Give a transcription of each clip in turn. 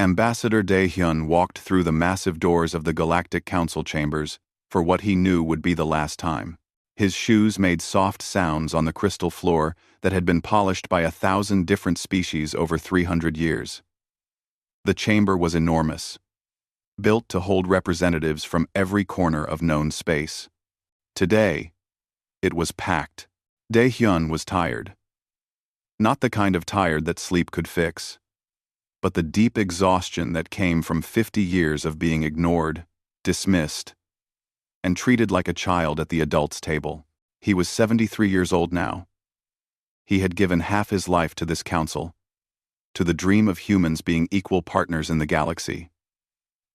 Ambassador Dae-hyun walked through the massive doors of the Galactic Council chambers for what he knew would be the last time. His shoes made soft sounds on the crystal floor that had been polished by 1,000 different species over 300 years. The chamber was enormous, built to hold representatives from every corner of known space. Today, it was packed. Dae-hyun was tired. Not the kind of tired that sleep could fix, but the deep exhaustion that came from 50 years of being ignored, dismissed, and treated like a child at the adults' table. He was 73 years old now. He had given half his life to this council, to the dream of humans being equal partners in the galaxy.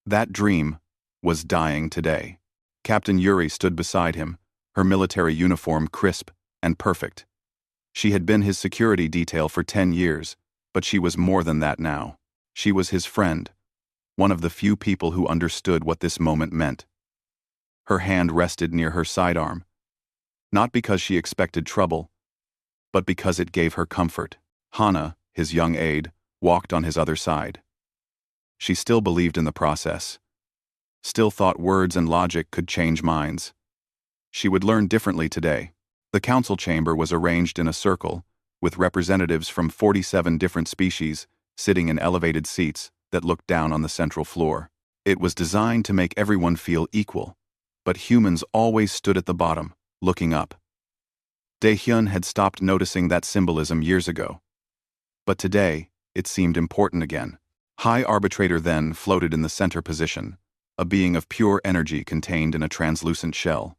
That dream was dying today. Captain Yuri stood beside him, her military uniform crisp and perfect. She had been his security detail for 10 years, but she was more than that now. She was his friend, one of the few people who understood what this moment meant. Her hand rested near her sidearm, not because she expected trouble, but because it gave her comfort. Hana, his young aide, walked on his other side. She still believed in the process, still thought words and logic could change minds. She would learn differently today. The council chamber was arranged in a circle, with representatives from 47 different species sitting in elevated seats that looked down on the central floor. It was designed to make everyone feel equal, but humans always stood at the bottom, looking up. Dae-hyun had stopped noticing that symbolism years ago, but today it seemed important again. High Arbitrator then floated in the center position, a being of pure energy contained in a translucent shell.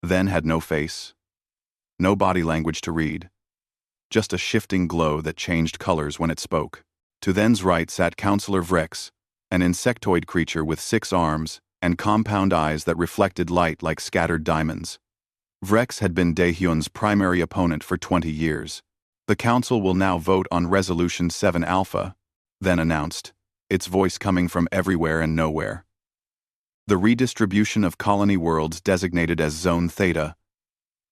Then had no face, no body language to read, just a shifting glow that changed colors when it spoke. To then's right sat Counselor Vrex, an insectoid creature with 6 arms and compound eyes that reflected light like scattered diamonds. Vrex had been Dae-hyun's primary opponent for 20 years. The council will now vote on Resolution 7 Alpha, then announced, its voice coming from everywhere and nowhere. The redistribution of colony worlds designated as Zone Theta,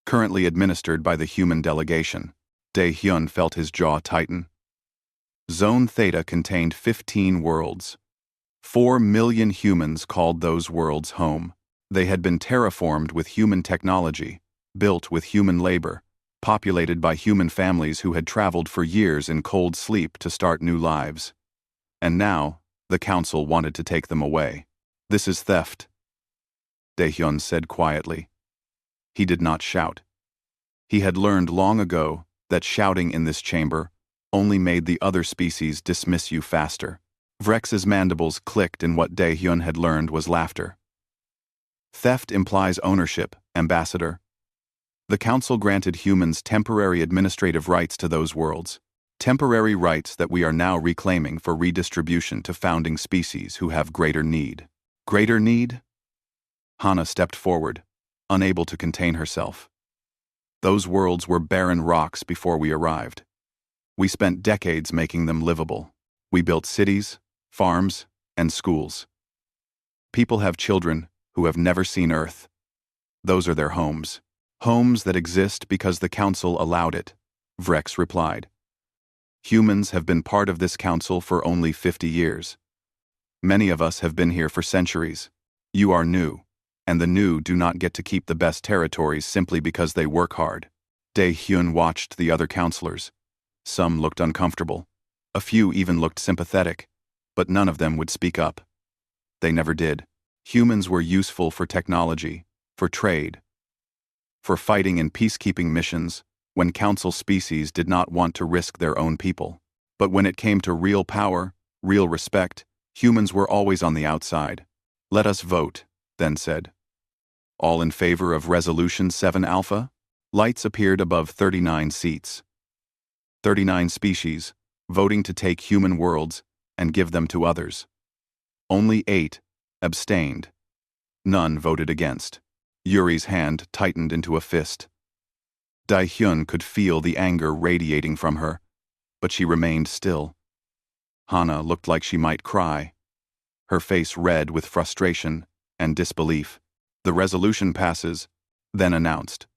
currently administered by the human delegation. Dae-hyun felt his jaw tighten. Zone Theta contained 15 worlds. 4 million humans called those worlds home. They had been terraformed with human technology, built with human labor, populated by human families who had traveled for years in cold sleep to start new lives. And now, the council wanted to take them away. This is theft, Dae-hyun said quietly. He did not shout. He had learned long ago that shouting in this chamber only made the other species dismiss you faster. Vrex's mandibles clicked in what Dae-hyun had learned was laughter. Theft implies ownership, Ambassador. The council granted humans temporary administrative rights to those worlds, temporary rights that we are now reclaiming for redistribution to founding species who have greater need. Greater need? Hana stepped forward, unable to contain herself. Those worlds were barren rocks before we arrived. We spent decades making them livable. We built cities, farms, and schools. People have children who have never seen Earth. Those are their homes. Homes that exist because the council allowed it, Vrex replied. Humans have been part of this council for only 50 years. Many of us have been here for centuries. You are new, and the new do not get to keep the best territories simply because they work hard. Dae-hyun watched the other counselors. Some looked uncomfortable. A few even looked sympathetic, but none of them would speak up. They never did. Humans were useful for technology, for trade, for fighting in peacekeeping missions when council species did not want to risk their own people. But when it came to real power, real respect, humans were always on the outside. Let us vote, then said. All in favor of Resolution 7 Alpha? Lights appeared above 39 seats. 39 species, voting to take human worlds and give them to others. Only 8 abstained. None voted against. Yuri's hand tightened into a fist. Dae-hyun could feel the anger radiating from her, but she remained still. Hana looked like she might cry, her face red with frustration and disbelief. The resolution passes, then announced.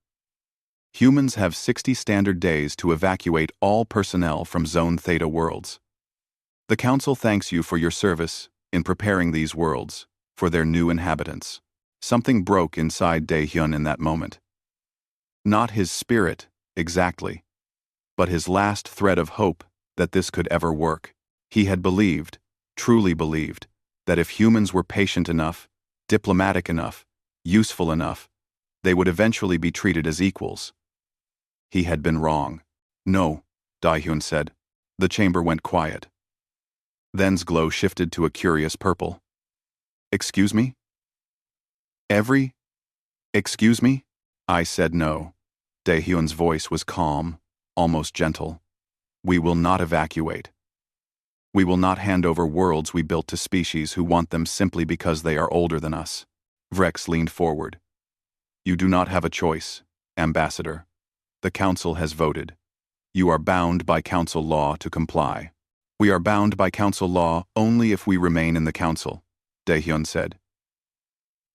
Humans have 60 standard days to evacuate all personnel from Zone Theta worlds. The Council thanks you for your service in preparing these worlds for their new inhabitants. Something broke inside Dae-hyun in that moment. Not his spirit, exactly, but his last thread of hope that this could ever work. He had believed, truly believed, that if humans were patient enough, diplomatic enough, useful enough, they would eventually be treated as equals. He had been wrong. No, Dae-hyun said. The chamber went quiet. Then's glow shifted to a curious purple. Excuse me? Excuse me? I said no. Dae-hyun's voice was calm, almost gentle. We will not evacuate. We will not hand over worlds we built to species who want them simply because they are older than us. Vrex leaned forward. You do not have a choice, Ambassador. The Council has voted. You are bound by Council law to comply. We are bound by Council law only if we remain in the Council, Dae-hyun said.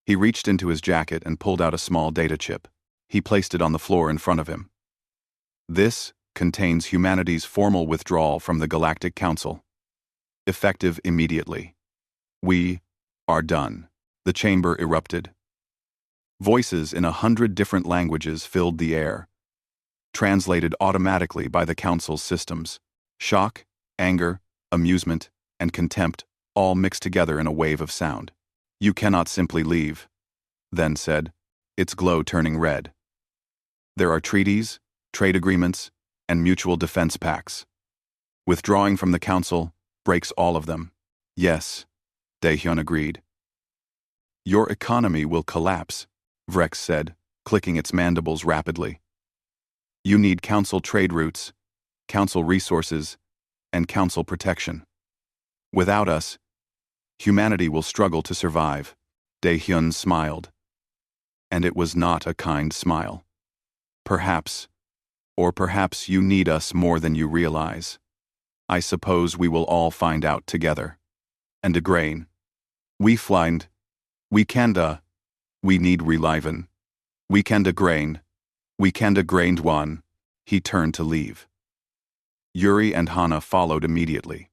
He reached into his jacket and pulled out a small data chip. He placed it on the floor in front of him. This contains humanity's formal withdrawal from the Galactic Council. Effective immediately. We are done. The chamber erupted. Voices in 100 different languages filled the air, translated automatically by the Council's systems. Shock, anger, amusement, and contempt all mixed together in a wave of sound. You cannot simply leave, Then said, its glow turning red. There are treaties, trade agreements, and mutual defense pacts. Withdrawing from the Council breaks all of them. Yes, Dae-hyun agreed. Your economy will collapse, Vrex said, clicking its mandibles rapidly. You need Council trade routes, Council resources, and Council protection. Without us, humanity will struggle to survive. Dae-hyun smiled. And it was not a kind smile. Perhaps you need us more than you realize. I suppose we will all find out together. And a grain. We find. We need reliven. We grain one. He turned to leave. Yuri and Hana followed immediately,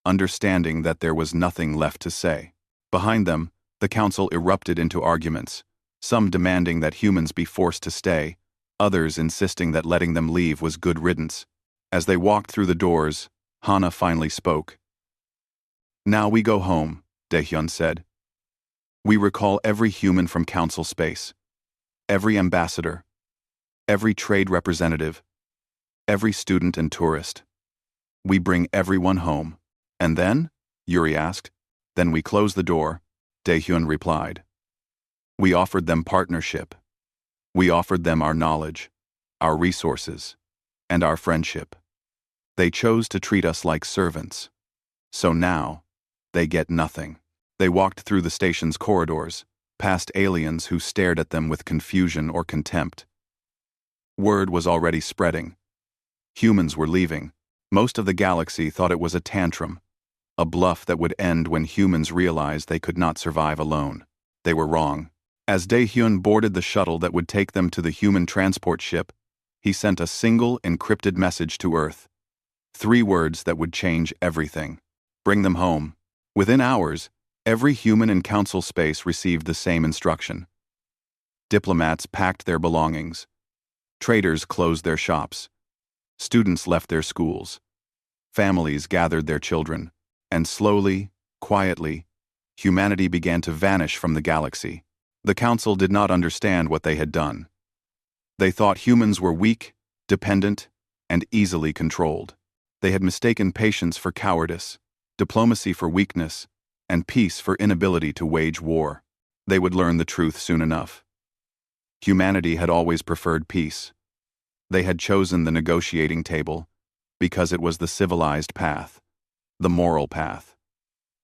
understanding that there was nothing left to say. Behind them, the Council erupted into arguments, some demanding that humans be forced to stay, others insisting that letting them leave was good riddance. As they walked through the doors, Hana finally spoke. Now we go home, Dae-hyun said. We recall every human from Council space, every ambassador, every trade representative, every student and tourist. We bring everyone home. And then? Yuri asked. Then we close the door, Dae-hyun replied. We offered them partnership. We offered them our knowledge, our resources, and our friendship. They chose to treat us like servants. So now, they get nothing. They walked through the station's corridors, past aliens who stared at them with confusion or contempt. Word was already spreading. Humans were leaving. Most of the galaxy thought it was a tantrum, a bluff that would end when humans realized they could not survive alone. They were wrong. As Dae-hyun boarded the shuttle that would take them to the human transport ship, he sent a single encrypted message to Earth. 3 words that would change everything. Bring them home. Within hours, every human in Council space received the same instruction. Diplomats packed their belongings. Traders closed their shops. Students left their schools. Families gathered their children. And slowly, quietly, humanity began to vanish from the galaxy. The Council did not understand what they had done. They thought humans were weak, dependent, and easily controlled. They had mistaken patience for cowardice, diplomacy for weakness, and peace for inability to wage war. They would learn the truth soon enough. Humanity had always preferred peace. They had chosen the negotiating table because it was the civilized path, the moral path,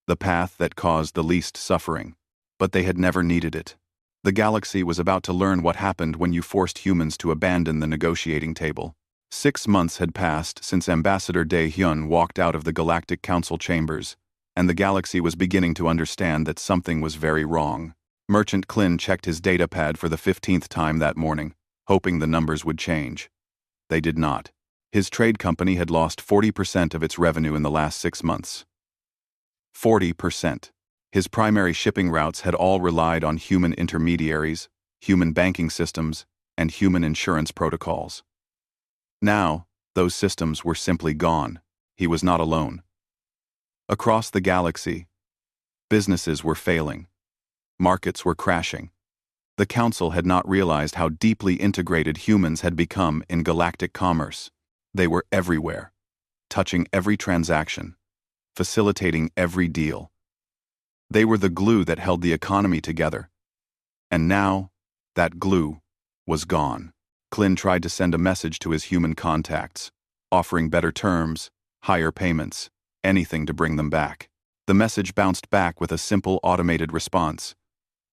the path that caused the least suffering, but they had never needed it. The galaxy was about to learn what happened when you forced humans to abandon the negotiating table. 6 months had passed since Ambassador Dae-hyun walked out of the Galactic Council chambers, and the galaxy was beginning to understand that something was very wrong. Merchant Klin checked his datapad for the 15th time that morning, hoping the numbers would change. They did not. His trade company had lost 40% of its revenue in the last 6 months. 40%. His primary shipping routes had all relied on human intermediaries, human banking systems, and human insurance protocols. Now, those systems were simply gone. He was not alone. Across the galaxy, businesses were failing. Markets were crashing. The Council had not realized how deeply integrated humans had become in galactic commerce. They were everywhere, touching every transaction, facilitating every deal. They were the glue that held the economy together. And now, that glue was gone. Clint tried to send a message to his human contacts, offering better terms, higher payments, anything to bring them back. The message bounced back with a simple automated response.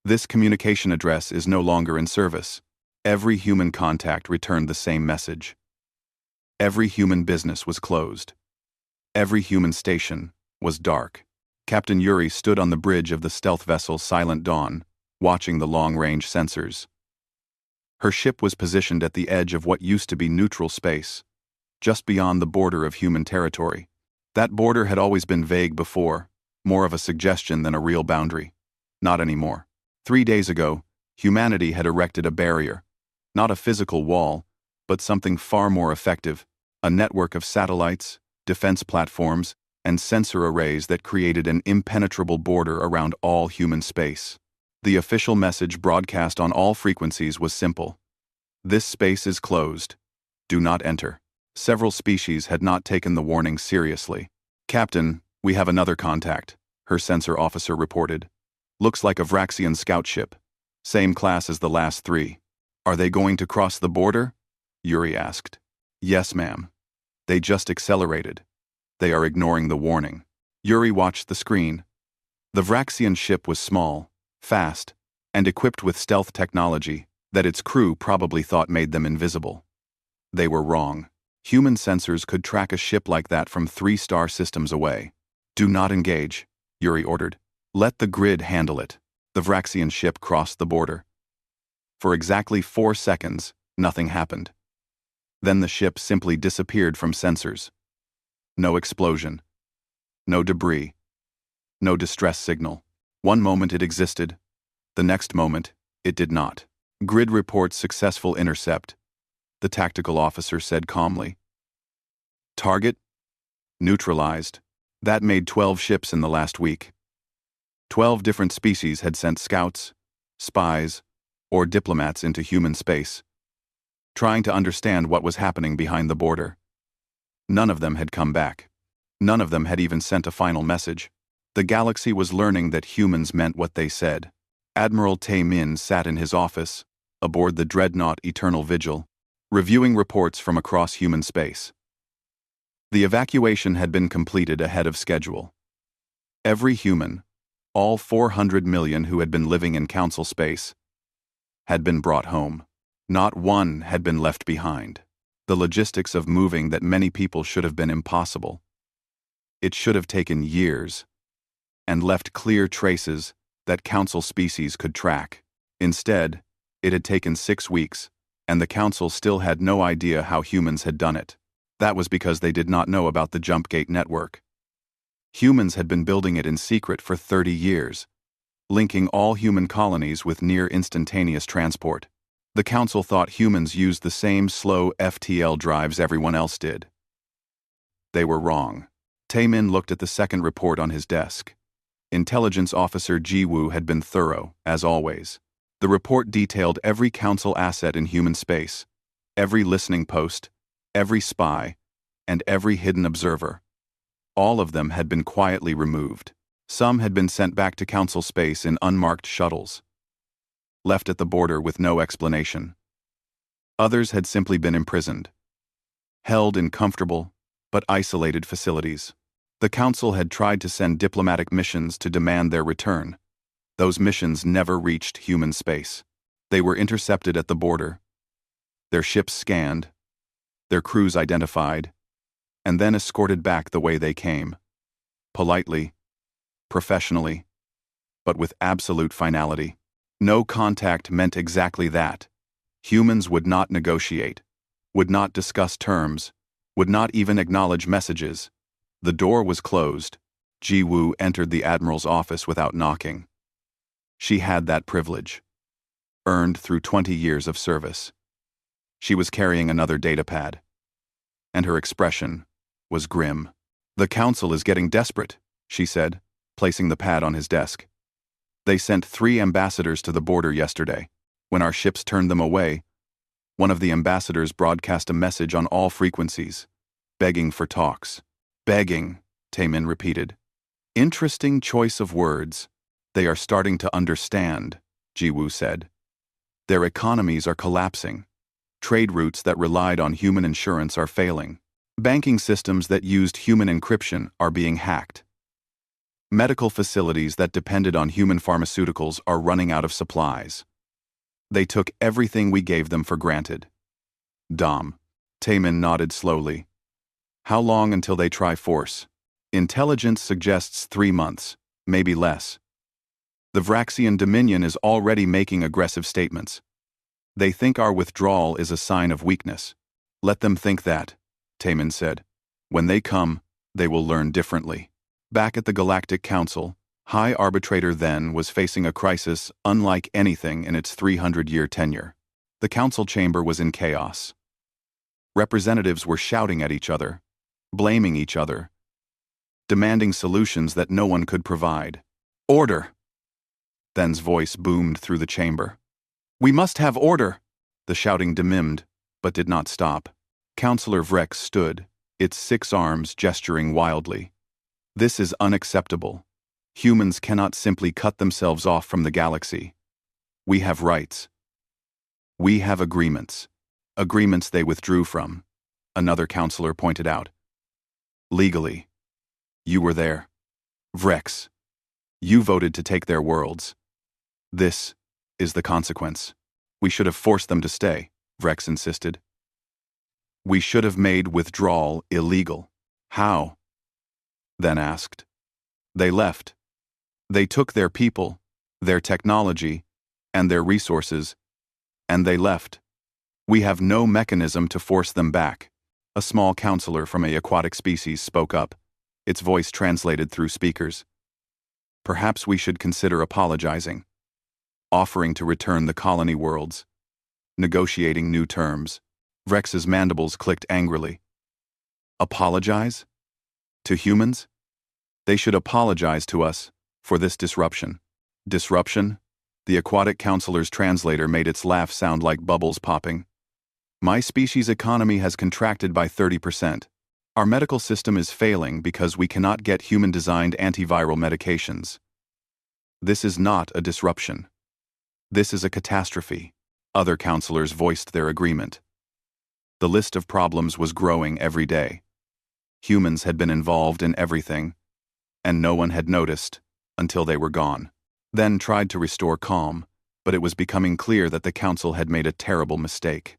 This communication address is no longer in service. Every human contact returned the same message. Every human business was closed. Every human station was dark. Captain Yuri stood on the bridge of the stealth vessel Silent Dawn, watching the long-range sensors. Her ship was positioned at the edge of what used to be neutral space, just beyond the border of human territory. That border had always been vague before, more of a suggestion than a real boundary. Not anymore. 3 days ago, humanity had erected a barrier, not a physical wall, but something far more effective, a network of satellites, defense platforms, and sensor arrays that created an impenetrable border around all human space. The official message broadcast on all frequencies was simple. This space is closed. Do not enter. Several species had not taken the warning seriously. Captain, we have another contact, her sensor officer reported. Looks like a Vraxian scout ship. Same class as the last 3. Are they going to cross the border? Yuri asked. Yes, ma'am. They just accelerated. They are ignoring the warning. Yuri watched the screen. The Vraxian ship was small, fast, and equipped with stealth technology that its crew probably thought made them invisible. They were wrong. Human sensors could track a ship like that from 3-star systems away. Do not engage, Yuri ordered. Let the grid handle it. The Vraxian ship crossed the border. For exactly 4 seconds, nothing happened. Then the ship simply disappeared from sensors. No explosion. No debris. No distress signal. One moment it existed. The next moment, it did not. Grid reports successful intercept, the tactical officer said calmly. Target? Neutralized. That made 12 ships in the last week. 12 different species had sent scouts, spies, or diplomats into human space, trying to understand what was happening behind the border. None of them had come back. None of them had even sent a final message. The galaxy was learning that humans meant what they said. Admiral Tae-min sat in his office, aboard the dreadnought Eternal Vigil, reviewing reports from across human space. The evacuation had been completed ahead of schedule. Every human, all 400 million who had been living in Council space, had been brought home. Not one had been left behind. The logistics of moving that many people should have been impossible. It should have taken years, and left clear traces that Council species could track. Instead, it had taken 6 weeks, and the Council still had no idea how humans had done it. That was because they did not know about the Jumpgate network. Humans had been building it in secret for 30 years, linking all human colonies with near-instantaneous transport. The Council thought humans used the same slow FTL drives everyone else did. They were wrong. Tae-min looked at the second report on his desk. Intelligence Officer Ji-woo had been thorough, as always. The report detailed every Council asset in human space, every listening post, every spy, and every hidden observer. All of them had been quietly removed. Some had been sent back to Council space in unmarked shuttles, left at the border with no explanation. Others had simply been imprisoned, held in comfortable but isolated facilities. The Council had tried to send diplomatic missions to demand their return. Those missions never reached human space. They were intercepted at the border, their ships scanned, their crews identified, and then escorted back the way they came. Politely, professionally, but with absolute finality. No contact meant exactly that. Humans would not negotiate, would not discuss terms, would not even acknowledge messages. The door was closed, Ji Woo entered the Admiral's office without knocking. She had that privilege, earned through 20 years of service. She was carrying another datapad, and her expression was grim. "The Council is getting desperate," she said, placing the pad on his desk. "They sent 3 ambassadors to the border yesterday. When our ships turned them away, one of the ambassadors broadcast a message on all frequencies, begging for talks." "Begging," Taemin repeated. "Interesting choice of words. They are starting to understand," Ji Woo said. "Their economies are collapsing. Trade routes that relied on human insurance are failing. Banking systems that used human encryption are being hacked. Medical facilities that depended on human pharmaceuticals are running out of supplies. They took everything we gave them for granted." "Dom." Taemin nodded slowly. "How long until they try force?" "Intelligence suggests 3 months, maybe less. The Vraxian Dominion is already making aggressive statements. They think our withdrawal is a sign of weakness. Let them think that," Taemin said. "When they come, they will learn differently." Back at the Galactic Council, High Arbitrator then was facing a crisis unlike anything in its 300-year tenure. The council chamber was in chaos. Representatives were shouting at each other, blaming each other, demanding solutions that no one could provide. "Order!" Then's voice boomed through the chamber. "We must have order!" The shouting dimmed, but did not stop. Councillor Vrex stood, its 6 arms gesturing wildly. "This is unacceptable. Humans cannot simply cut themselves off from the galaxy. We have rights. We have agreements. Agreements they withdrew from," another councillor pointed out. "Legally. You were there. Vrex. You voted to take their worlds. This is the consequence. We should have forced them to stay," Vrex insisted. "We should have made withdrawal illegal." "How?" Then asked. "They left. They took their people, their technology, and their resources, and they left. We have no mechanism to force them back." A small councillor from an aquatic species spoke up, its voice translated through speakers. "Perhaps we should consider apologizing, offering to return the colony worlds, negotiating new terms." Vrex's mandibles clicked angrily. "Apologize? To humans? They should apologize to us for this disruption." "Disruption?" The aquatic councillor's translator made its laugh sound like bubbles popping. "My species' economy has contracted by 30%. Our medical system is failing because we cannot get human-designed antiviral medications. This is not a disruption. This is a catastrophe." Other councillors voiced their agreement. The list of problems was growing every day. Humans had been involved in everything, and no one had noticed until they were gone. Then tried to restore calm, but it was becoming clear that the council had made a terrible mistake.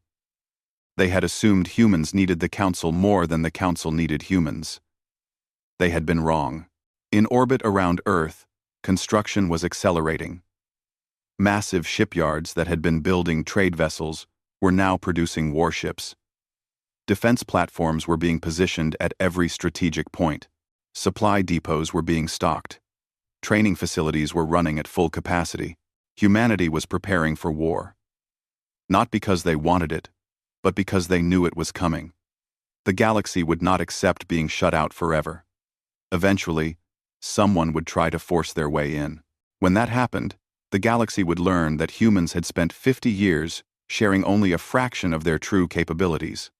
They had assumed humans needed the council more than the council needed humans. They had been wrong. In orbit around Earth, construction was accelerating. Massive shipyards that had been building trade vessels were now producing warships. Defense platforms were being positioned at every strategic point. Supply depots were being stocked. Training facilities were running at full capacity. Humanity was preparing for war. Not because they wanted it, but because they knew it was coming. The galaxy would not accept being shut out forever. Eventually, someone would try to force their way in. When that happened, the galaxy would learn that humans had spent 50 years sharing only a fraction of their true capabilities.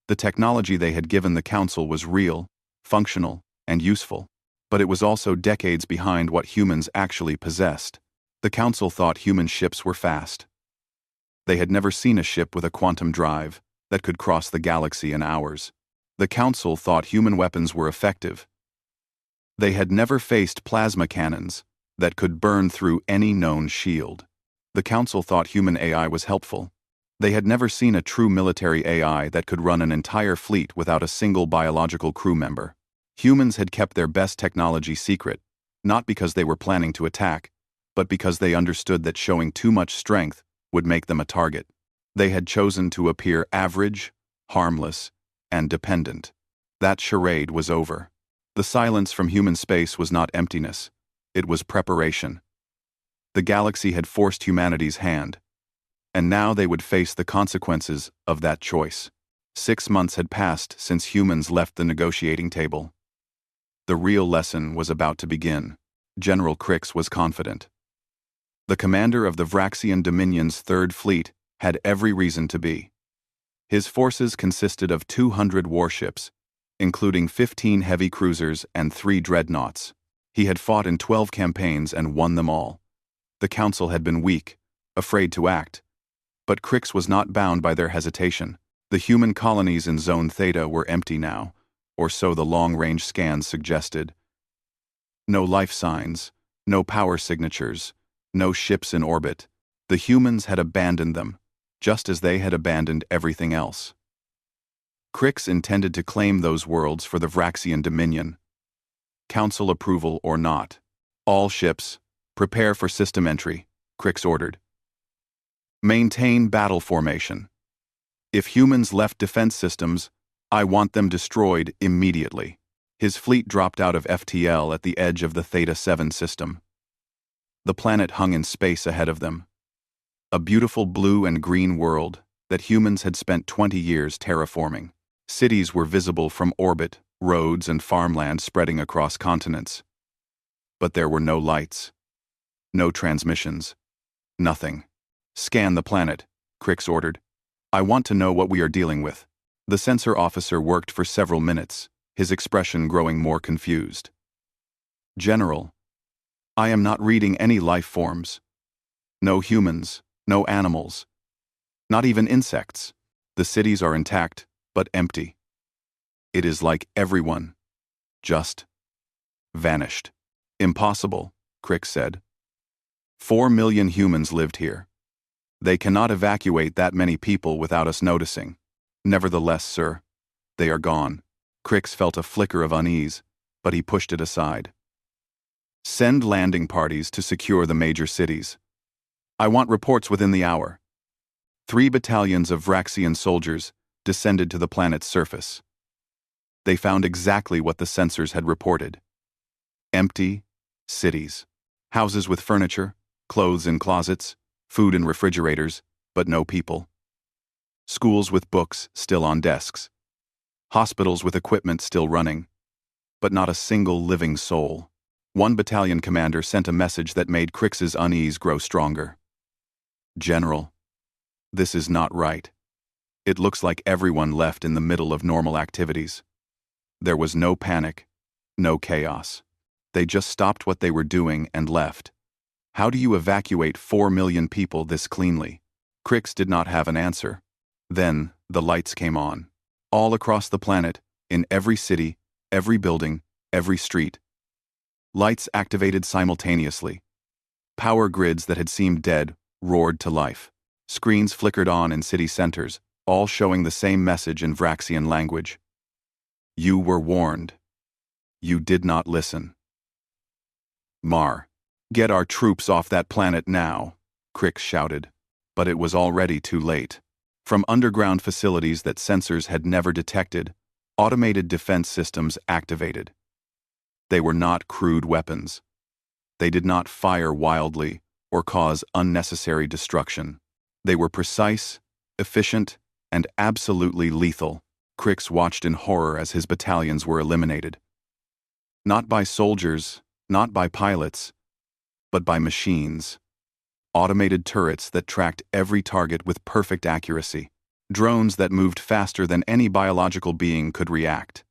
The technology they had given the Council was real, functional, and useful, but it was also decades behind what humans actually possessed. The Council thought human ships were fast. They had never seen a ship with a quantum drive that could cross the galaxy in hours. The Council thought human weapons were effective. They had never faced plasma cannons that could burn through any known shield. The Council thought human AI was helpful. They had never seen a true military AI that could run an entire fleet without a single biological crew member. Humans had kept their best technology secret, not because they were planning to attack, but because they understood that showing too much strength would make them a target. They had chosen to appear average, harmless, and dependent. That charade was over. The silence from human space was not emptiness. It was preparation. The galaxy had forced humanity's hand, and now they would face the consequences of that choice. 6 months had passed since humans left the negotiating table. The real lesson was about to begin. General Crix was confident. The commander of the Vraxian Dominion's Third Fleet had every reason to be. His forces consisted of 200 warships, including 15 heavy cruisers and 3 dreadnoughts. He had fought in 12 campaigns and won them all. The Council had been weak, afraid to act. But Crix was not bound by their hesitation. The human colonies in Zone Theta were empty now, or so the long-range scans suggested. No life signs, no power signatures, no ships in orbit. The humans had abandoned them, just as they had abandoned everything else. Crix intended to claim those worlds for the Vraxian Dominion. Council approval or not. All ships, prepare for system entry, Crix ordered. Maintain battle formation. If humans left defense systems, I want them destroyed immediately. His fleet dropped out of FTL at the edge of the Theta 7 system. The planet hung in space ahead of them. A beautiful blue and green world that humans had spent 20 years terraforming. Cities were visible from orbit, roads and farmland spreading across continents. But there were no lights. No transmissions. Nothing. Scan the planet, Crix ordered. I want to know what we are dealing with. The sensor officer worked for several minutes, his expression growing more confused. General, I am not reading any life forms. No humans, no animals. Not even insects. The cities are intact, but empty. It is like everyone just vanished. Impossible, Crix said. 4 million humans lived here. They cannot evacuate that many people without us noticing. Nevertheless, sir, they are gone. Crix felt a flicker of unease, but he pushed it aside. Send landing parties to secure the major cities. I want reports within the hour. 3 battalions of Vraxian soldiers descended to the planet's surface. They found exactly what the sensors had reported. Empty cities. Houses with furniture, clothes in closets, food in refrigerators, but no people. Schools with books still on desks. Hospitals with equipment still running, but not a single living soul. One battalion commander sent a message that made Crix's unease grow stronger. General, this is not right. It looks like everyone left in the middle of normal activities. There was no panic, no chaos. They just stopped what they were doing and left. How do you evacuate 4 million people this cleanly? Crix did not have an answer. Then, the lights came on. All across the planet, in every city, every building, every street. Lights activated simultaneously. Power grids that had seemed dead roared to life. Screens flickered on in city centers, all showing the same message in Vraxian language. You were warned. You did not listen. Mar, get our troops off that planet now, Crix shouted. But it was already too late. From underground facilities that sensors had never detected, automated defense systems activated. They were not crude weapons. They did not fire wildly or cause unnecessary destruction. They were precise, efficient, and absolutely lethal. Crix watched in horror as his battalions were eliminated. Not by soldiers, not by pilots, but by machines. Automated turrets that tracked every target with perfect accuracy. Drones that moved faster than any biological being could react.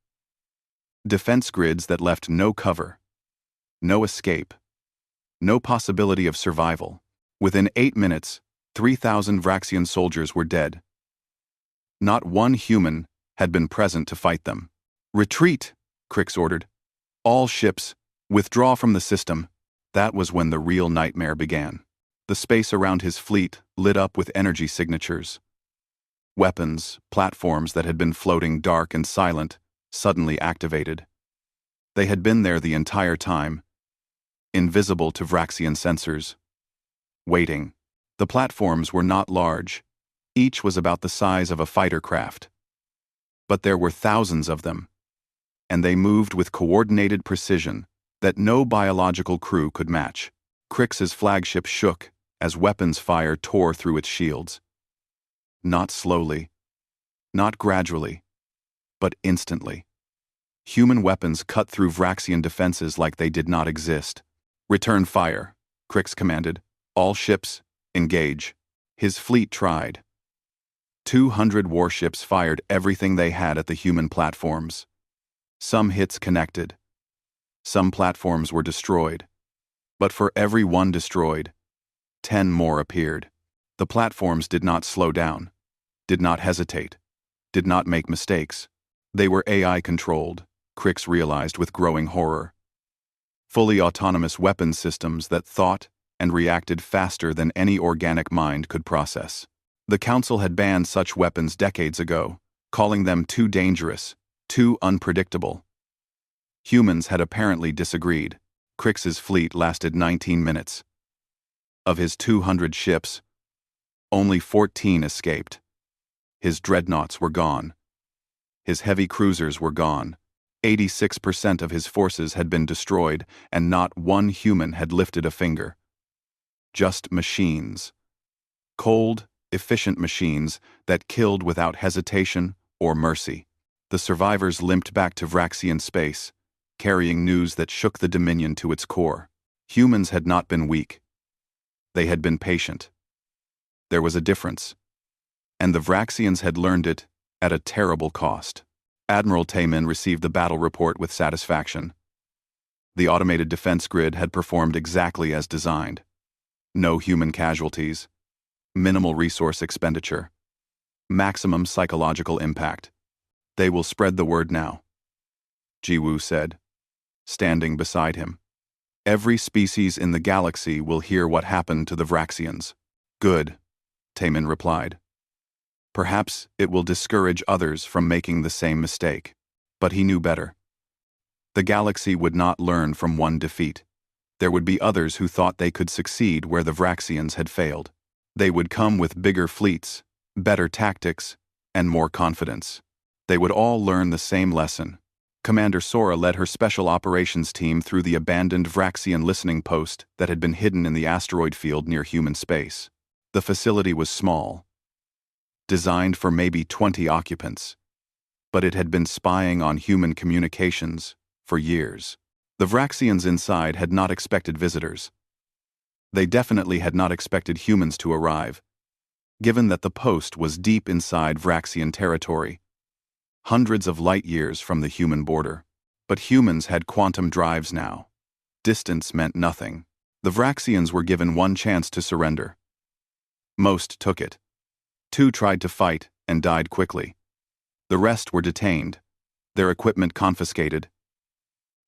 Defense grids that left no cover, no escape, no possibility of survival. Within 8 minutes, 3,000 Vraxian soldiers were dead. Not one human had been present to fight them. Retreat, Crix ordered. All ships, withdraw from the system. That was when the real nightmare began. The space around his fleet lit up with energy signatures. Weapons, platforms that had been floating dark and silent, suddenly activated. They had been there the entire time, invisible to Vraxian sensors. Waiting. The platforms were not large. Each was about the size of a fighter craft. But there were thousands of them. and they moved with coordinated precision that no biological crew could match. Krix's flagship shook as weapons fire tore through its shields. Not slowly, not gradually, but instantly. Human weapons cut through Vraxian defenses like they did not exist. "Return fire," Krix commanded. "All ships, engage." His fleet tried. 200 warships fired everything they had at the human platforms. Some hits connected. Some platforms were destroyed. But for every one destroyed, 10 more appeared. The platforms did not slow down, did not hesitate, did not make mistakes. They were AI-controlled, Krix realized with growing horror. Fully autonomous weapons systems that thought and reacted faster than any organic mind could process. The Council had banned such weapons decades ago, calling them too dangerous, too unpredictable. Humans had apparently disagreed. Krix's fleet lasted 19 minutes. Of his 200 ships, only 14 escaped. His dreadnoughts were gone. His heavy cruisers were gone. 86% of his forces had been destroyed, and not one human had lifted a finger. Just machines. Cold, efficient machines that killed without hesitation or mercy. The survivors limped back to Vraxian space, carrying news that shook the Dominion to its core. Humans had not been weak. They had been patient. There was a difference. And the Vraxians had learned it at a terrible cost. Admiral Taemin received the battle report with satisfaction. The automated defense grid had performed exactly as designed. No human casualties. Minimal resource expenditure. Maximum psychological impact. "They will spread the word now," Jiwoo said, standing beside him. "Every species in the galaxy will hear what happened to the Vraxians." "Good," Taemin replied. "Perhaps it will discourage others from making the same mistake." But he knew better. The galaxy would not learn from one defeat. There would be others who thought they could succeed where the Vraxians had failed. They would come with bigger fleets, better tactics, and more confidence. They would all learn the same lesson. Commander Sora led her special operations team through the abandoned Vraxian listening post that had been hidden in the asteroid field near human space. The facility was small, designed for maybe 20 occupants, but it had been spying on human communications for years. The Vraxians inside had not expected visitors. They definitely had not expected humans to arrive, given that the post was deep inside Vraxian territory, hundreds of light years from the human border. But humans had quantum drives now. Distance meant nothing. The Vraxians were given one chance to surrender. Most took it. 2 tried to fight and died quickly. The rest were detained, their equipment confiscated,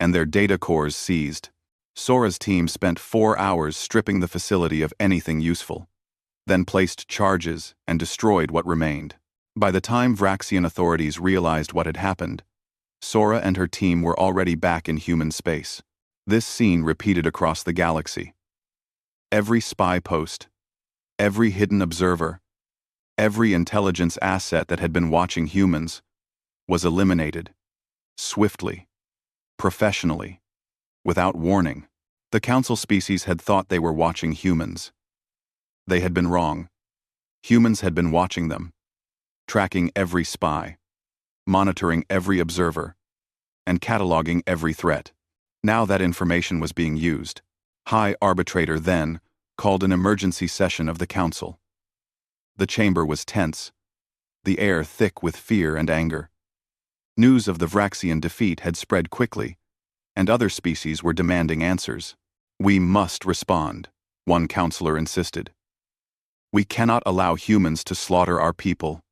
and their data cores seized. Sora's team spent 4 hours stripping the facility of anything useful, then placed charges and destroyed what remained. By the time Vraxian authorities realized what had happened, Sora and her team were already back in human space. This scene repeated across the galaxy. Every spy post, every hidden observer, every intelligence asset that had been watching humans was eliminated, swiftly, professionally, without warning. The Council species had thought they were watching humans. They had been wrong. Humans had been watching them, tracking every spy, monitoring every observer, and cataloging every threat. Now that information was being used. High Arbitrator then called an emergency session of the Council. The chamber was tense, the air thick with fear and anger. News of the Vraxian defeat had spread quickly, and other species were demanding answers. "We must respond," one counselor insisted. "We cannot allow humans to slaughter our people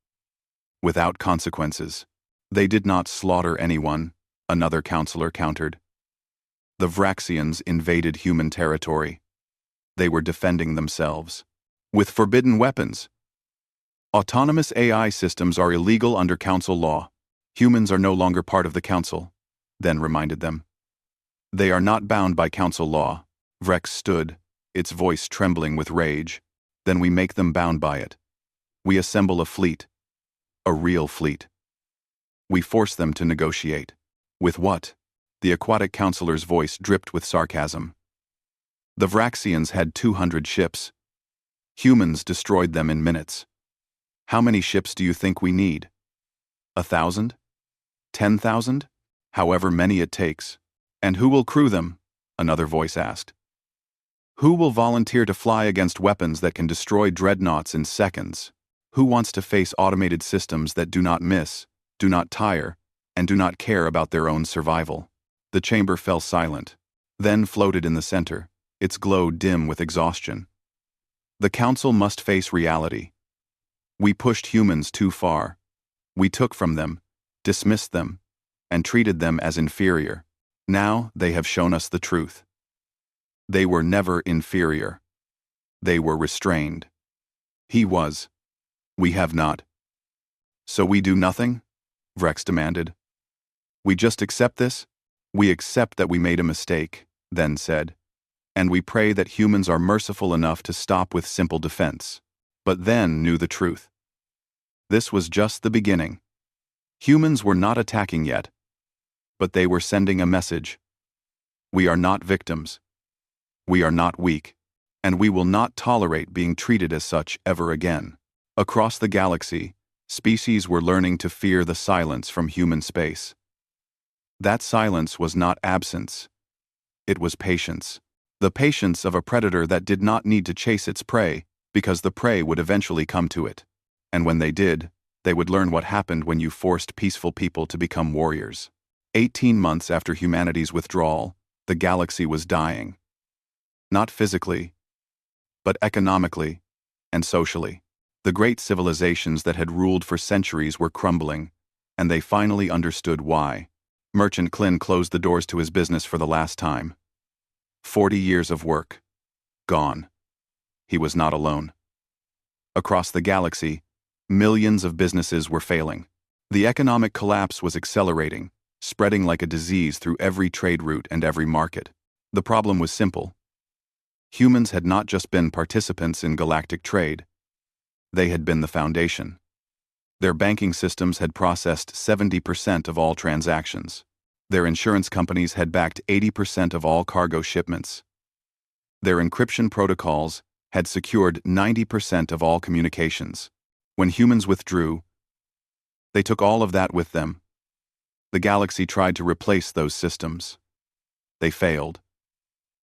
without consequences." "They did not slaughter anyone," another counselor countered. "The Vraxians invaded human territory. They were defending themselves with forbidden weapons. Autonomous AI systems are illegal under Council law. Humans are no longer part of the Council," then reminded them. "They are not bound by Council law." Vrex stood, its voice trembling with rage. "Then we make them bound by it. We assemble a fleet. A real fleet. We force them to negotiate. With what? The aquatic counselor's voice dripped with sarcasm. The Vraxians had 200 ships. Humans destroyed them in minutes. How many ships do you think we need? 1,000? 10,000? However many it takes. And who will crew them? Another voice asked. Who will volunteer to fly against weapons that can destroy dreadnoughts in seconds? Who wants to face automated systems that do not miss, do not tire, and do not care about their own survival? The chamber fell silent, then floated in the center, its glow dim with exhaustion. The council must face reality. We pushed humans too far. We took from them, dismissed them, and treated them as inferior. Now they have shown us the truth. They were never inferior. They were restrained. He was. We have not. So we do nothing? Vrex demanded. We just accept this? We accept that we made a mistake, then said. And we pray that humans are merciful enough to stop with simple defense. But then knew the truth. This was just the beginning. Humans were not attacking yet. But they were sending a message. We are not victims. We are not weak. And we will not tolerate being treated as such ever again. Across the galaxy, species were learning to fear the silence from human space. That silence was not absence. It was patience. The patience of a predator that did not need to chase its prey, because the prey would eventually come to it. And when they did, they would learn what happened when you forced peaceful people to become warriors. 18 months after humanity's withdrawal, the galaxy was dying. Not physically, but economically and socially. The great civilizations that had ruled for centuries were crumbling, and they finally understood why. Merchant Klin closed the doors to his business for the last time. 40 years of work. Gone. He was not alone. Across the galaxy, millions of businesses were failing. The economic collapse was accelerating, spreading like a disease through every trade route and every market. The problem was simple. Humans had not just been participants in galactic trade. They had been the foundation. Their banking systems had processed 70% of all transactions. Their insurance companies had backed 80% of all cargo shipments. Their encryption protocols had secured 90% of all communications. When humans withdrew, they took all of that with them. The galaxy tried to replace those systems. They failed.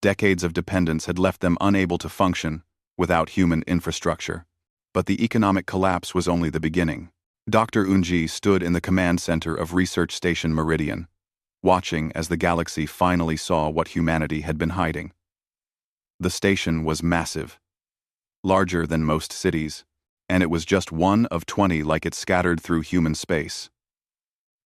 Decades of dependence had left them unable to function without human infrastructure. But the economic collapse was only the beginning. Dr. Unji stood in the command center of Research Station Meridian, watching as the galaxy finally saw what humanity had been hiding. The station was massive, larger than most cities, and it was just one of 20 like it scattered through human space.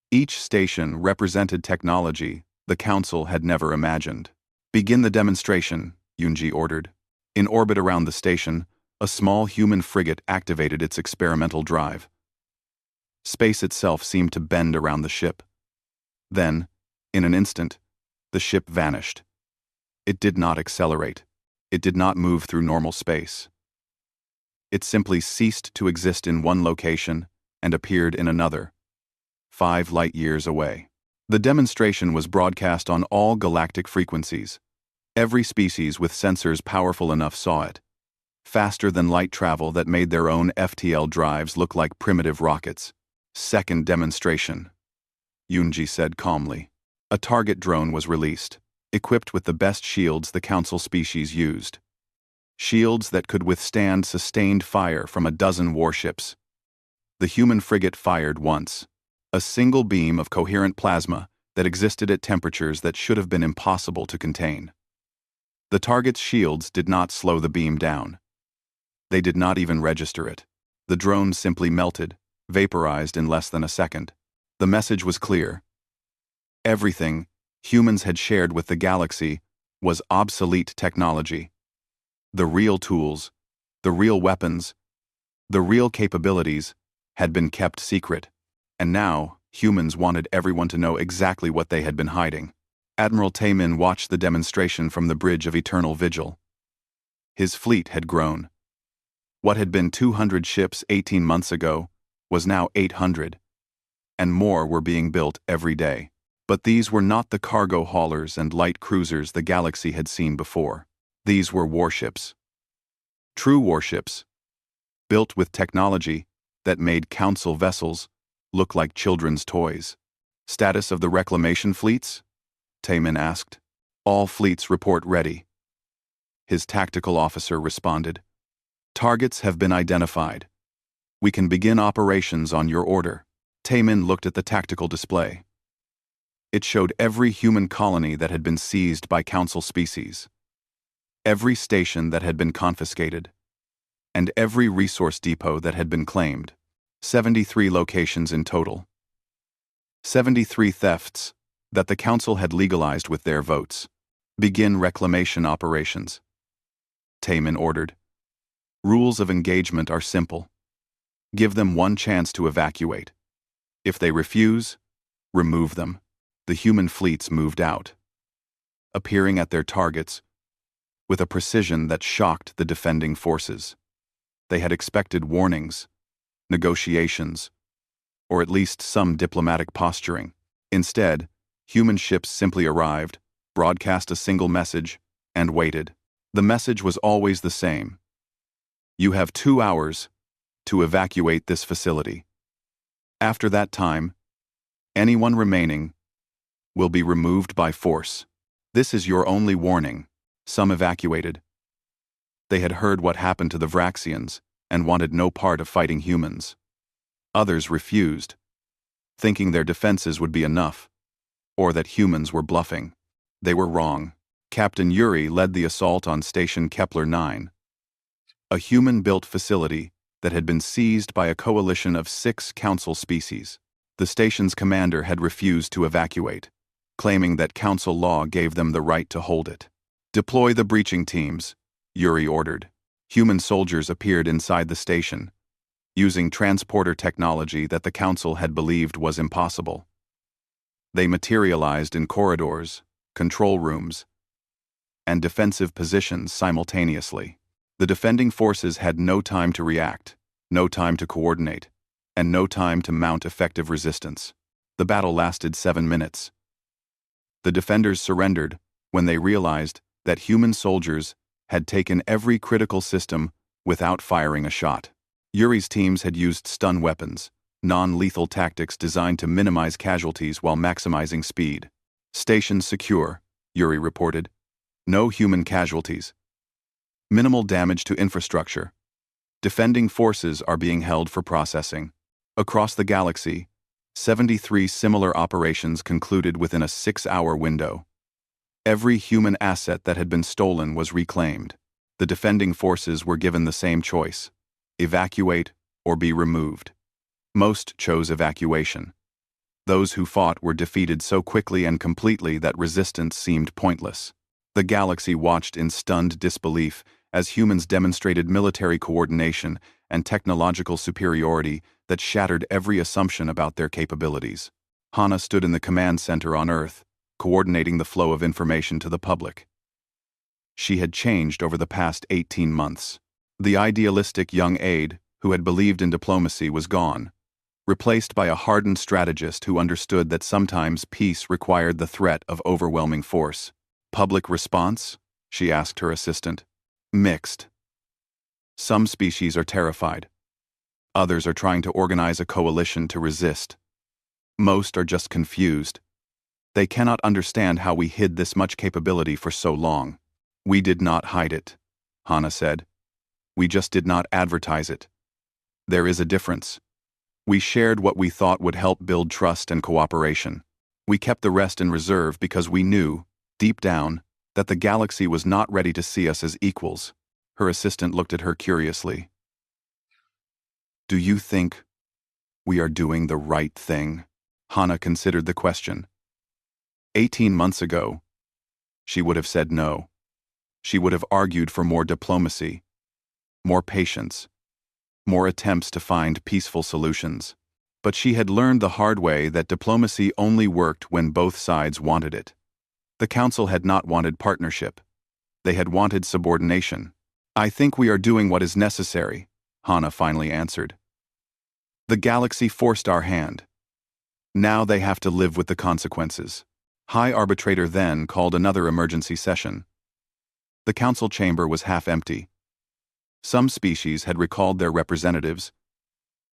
Each station represented technology the Council had never imagined. Begin the demonstration, Unji ordered. In orbit around the station, a small human frigate activated its experimental drive. Space itself seemed to bend around the ship. Then, in an instant, the ship vanished. It did not accelerate. It did not move through normal space. It simply ceased to exist in one location and appeared in another, 5 light-years away. The demonstration was broadcast on all galactic frequencies. Every species with sensors powerful enough saw it. Faster than light travel that made their own FTL drives look like primitive rockets. Second demonstration, Yunji said calmly. A target drone was released, equipped with the best shields the Council species used. Shields that could withstand sustained fire from a dozen warships. The human frigate fired once. A single beam of coherent plasma that existed at temperatures that should have been impossible to contain. The target's shields did not slow the beam down. They did not even register it. The drone simply melted, vaporized in less than a second. The message was clear. Everything humans had shared with the galaxy was obsolete technology. The real tools, the real weapons, the real capabilities had been kept secret. And now, humans wanted everyone to know exactly what they had been hiding. Admiral Taemin watched the demonstration from the bridge of eternal vigil. His fleet had grown. What had been 200 ships 18 months ago was now 800, and more were being built every day. But these were not the cargo haulers and light cruisers the galaxy had seen before. These were warships. True warships, built with technology that made Council vessels look like children's toys. Status of the reclamation fleets? Taemin asked. All fleets report ready. His tactical officer responded. Targets have been identified. We can begin operations on your order. Taemin looked at the tactical display. It showed every human colony that had been seized by Council species, every station that had been confiscated, and every resource depot that had been claimed. 73 locations in total. 73 thefts that the Council had legalized with their votes. Begin reclamation operations. Taemin ordered. Rules of engagement are simple. Give them one chance to evacuate. If they refuse, remove them. The human fleets moved out, appearing at their targets with a precision that shocked the defending forces. They had expected warnings, negotiations, or at least some diplomatic posturing. Instead, human ships simply arrived, broadcast a single message, and waited. The message was always the same. You have 2 hours to evacuate this facility. After that time, anyone remaining will be removed by force. This is your only warning. Some evacuated. They had heard what happened to the Vraxians and wanted no part of fighting humans. Others refused, thinking their defenses would be enough, or that humans were bluffing. They were wrong. Captain Yuri led the assault on Station Kepler 9, a human-built facility that had been seized by a coalition of 6 Council species. The station's commander had refused to evacuate, claiming that Council law gave them the right to hold it. Deploy the breaching teams, Yuri ordered. Human soldiers appeared inside the station, using transporter technology that the Council had believed was impossible. They materialized in corridors, control rooms, and defensive positions simultaneously. The defending forces had no time to react, no time to coordinate, and no time to mount effective resistance. The battle lasted 7 minutes. The defenders surrendered when they realized that human soldiers had taken every critical system without firing a shot. Yuri's teams had used stun weapons, non-lethal tactics designed to minimize casualties while maximizing speed. Station secure, Yuri reported. No human casualties. Minimal damage to infrastructure. Defending forces are being held for processing. Across the galaxy, 73 similar operations concluded within a 6-hour window. Every human asset that had been stolen was reclaimed. The defending forces were given the same choice: evacuate or be removed. Most chose evacuation. Those who fought were defeated so quickly and completely that resistance seemed pointless. The galaxy watched in stunned disbelief as humans demonstrated military coordination and technological superiority that shattered every assumption about their capabilities. Hana stood in the command center on Earth, coordinating the flow of information to the public. She had changed over the past 18 months. The idealistic young aide, who had believed in diplomacy, was gone, replaced by a hardened strategist who understood that sometimes peace required the threat of overwhelming force. Public response? She asked her assistant. Mixed. Some species are terrified. Others are trying to organize a coalition to resist. Most are just confused. They cannot understand how we hid this much capability for so long. We did not hide it, Hana said. We just did not advertise it. There is a difference. We shared what we thought would help build trust and cooperation. We kept the rest in reserve because we knew, deep down, that the galaxy was not ready to see us as equals. Her assistant looked at her curiously. Do you think we are doing the right thing? Hana considered the question. 18 months ago, she would have said no. She would have argued for more diplomacy, more patience, more attempts to find peaceful solutions. But she had learned the hard way that diplomacy only worked when both sides wanted it. The Council had not wanted partnership. They had wanted subordination. I think we are doing what is necessary, Hana finally answered. The galaxy forced our hand. Now they have to live with the consequences. High Arbitrator then called another emergency session. The council chamber was half empty. Some species had recalled their representatives,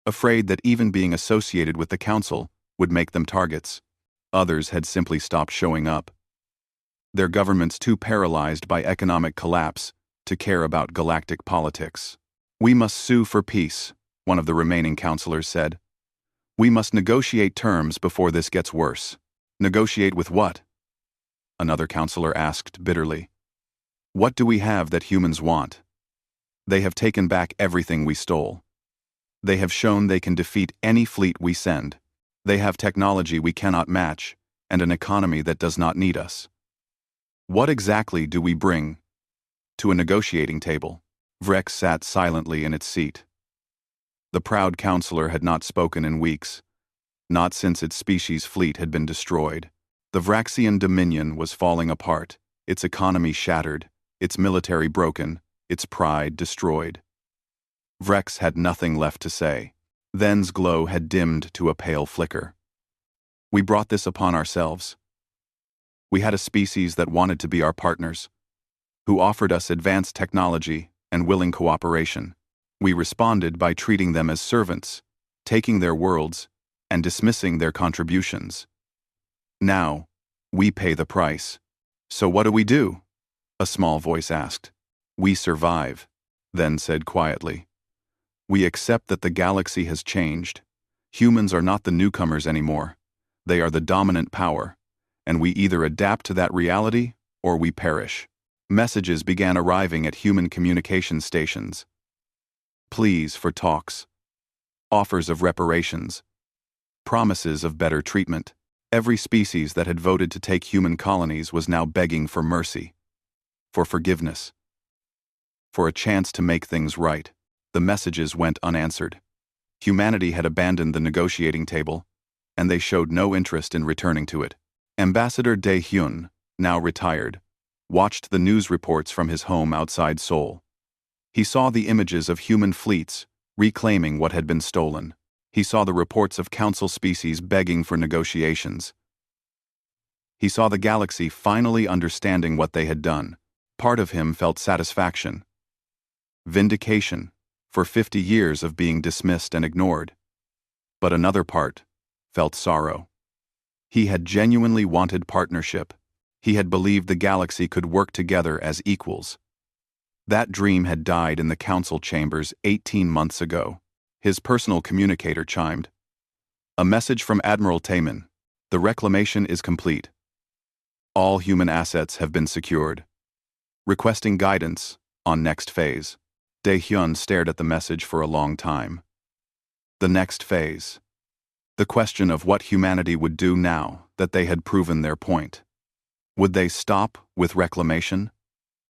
afraid that even being associated with the council would make them targets. Others had simply stopped showing up. Their governments too paralyzed by economic collapse to care about galactic politics. "We must sue for peace," one of the remaining counselors said. "We must negotiate terms before this gets worse." "Negotiate with what?" another counselor asked bitterly. "What do we have that humans want? They have taken back everything we stole. They have shown they can defeat any fleet we send. They have technology we cannot match, and an economy that does not need us. What exactly do we bring to a negotiating table?" Vrex sat silently in its seat. The proud counselor had not spoken in weeks, not since its species' fleet had been destroyed. The Vraxian dominion was falling apart, its economy shattered, its military broken, its pride destroyed. Vrex had nothing left to say. Then's glow had dimmed to a pale flicker. "We brought this upon ourselves. We had a species that wanted to be our partners, who offered us advanced technology and willing cooperation. We responded by treating them as servants, taking their worlds, and dismissing their contributions. Now, we pay the price. So what do?" a small voice asked. "We survive," then said quietly. "We accept that the galaxy has changed. Humans are not the newcomers anymore. They are the dominant power, and we either adapt to that reality or we perish." Messages began arriving at human communication stations. Pleas for talks, offers of reparations, promises of better treatment. Every species that had voted to take human colonies was now begging for mercy, for forgiveness, for a chance to make things right. The messages went unanswered. Humanity had abandoned the negotiating table, and they showed no interest in returning to it. Ambassador De Hyun, now retired, watched the news reports from his home outside Seoul. He saw the images of human fleets reclaiming what had been stolen. He saw the reports of council species begging for negotiations. He saw the galaxy finally understanding what they had done. Part of him felt satisfaction, vindication, for 50 years of being dismissed and ignored. But another part felt sorrow. He had genuinely wanted partnership. He had believed the galaxy could work together as equals. That dream had died in the council chambers 18 months ago. His personal communicator chimed. "A message from Admiral Taemin. The reclamation is complete. All human assets have been secured. Requesting guidance on next phase." Dae-hyun stared at the message for a long time. The next phase. The question of what humanity would do now that they had proven their point. Would they stop with reclamation?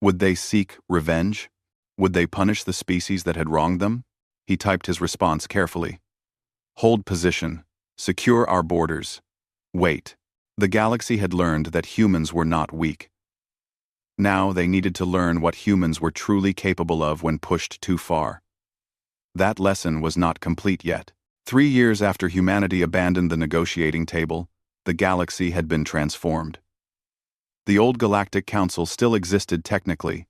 Would they seek revenge? Would they punish the species that had wronged them? He typed his response carefully. "Hold position. Secure our borders. Wait." The galaxy had learned that humans were not weak. Now they needed to learn what humans were truly capable of when pushed too far. That lesson was not complete yet. 3 years after humanity abandoned the negotiating table, the galaxy had been transformed. The old Galactic Council still existed technically,